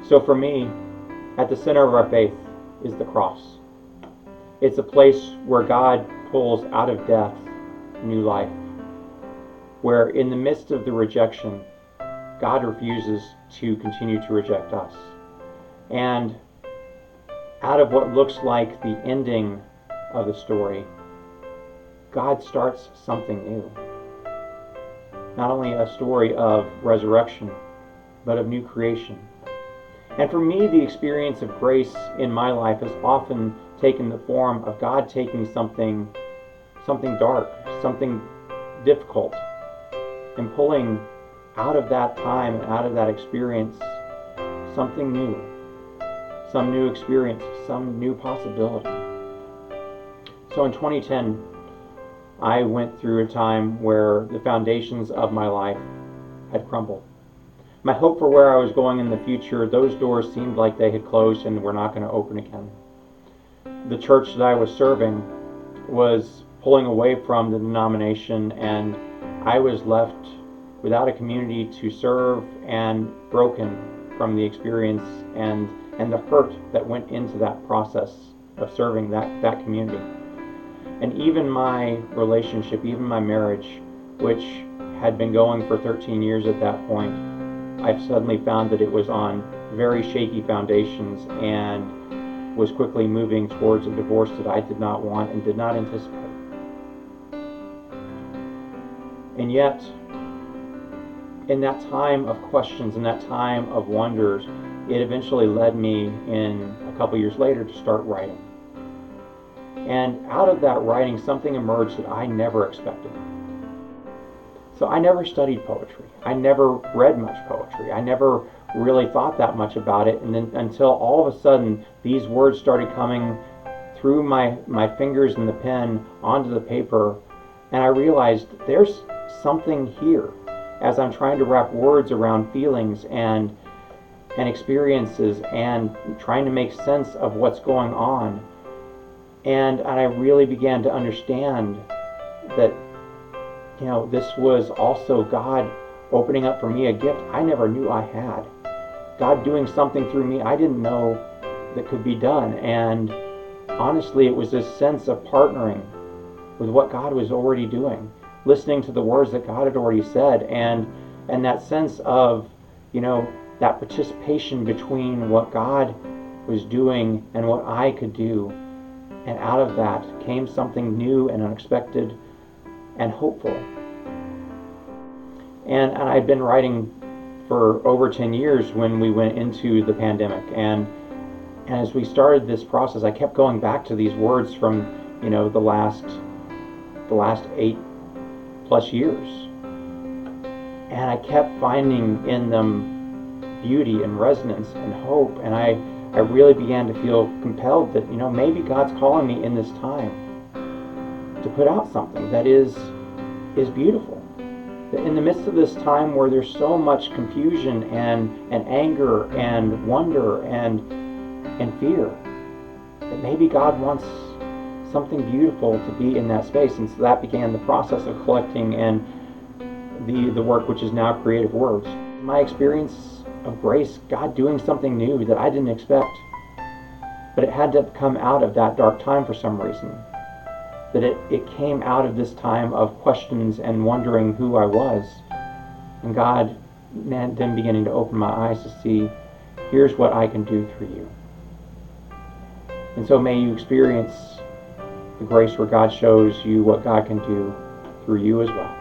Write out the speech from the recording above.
So for me, at the center of our faith is the cross. It's a place where God pulls out of death new life, where in the midst of the rejection, God refuses to continue to reject us. And out of what looks like the ending of the story, God starts something new. Not only a story of resurrection, but of new creation. And for me, the experience of grace in my life has often taken the form of God taking something dark, something difficult, and pulling out of that time and out of that experience something new, some new experience, some new possibility. So in 2010, I went through a time where the foundations of my life had crumbled. My hope for where I was going in the future, those doors seemed like they had closed and were not going to open again. The church that I was serving was pulling away from the denomination, and I was left without a community to serve and broken from the experience and the hurt that went into that process of serving that community. And even my relationship, even my marriage, which had been going for 13 years at that point, I've suddenly found that it was on very shaky foundations and was quickly moving towards a divorce that I did not want and did not anticipate. And yet, in that time of questions, in that time of wonders, it eventually led me in a couple years later to start writing. And out of that writing, something emerged that I never expected. So I never studied poetry. I never read much poetry. I never really thought that much about it. And then until all of a sudden, these words started coming through my fingers and the pen onto the paper. And I realized there's something here as I'm trying to wrap words around feelings and experiences and trying to make sense of what's going on. And I really began to understand that, this was also God opening up for me a gift I never knew I had. God doing something through me I didn't know that could be done. And honestly, it was this sense of partnering with what God was already doing, listening to the words that God had already said, and that sense of, that participation between what God was doing and what I could do. And out of that came something new and unexpected and hopeful. And I'd been writing for over 10 years when we went into the pandemic. And as we started this process, I kept going back to these words from, the last 8+ years. And I kept finding in them beauty and resonance and hope. And I really began to feel compelled that, maybe God's calling me in this time to put out something that is beautiful. That in the midst of this time where there's so much confusion and anger and wonder and fear, that maybe God wants something beautiful to be in that space. And so that began the process of collecting and the work which is now Creative Words. My experience of grace, God doing something new that I didn't expect, but it had to come out of that dark time for some reason. That it came out of this time of questions and wondering who I was, and God then beginning to open my eyes to see, here's what I can do through you. And so may you experience the grace where God shows you what God can do through you as well.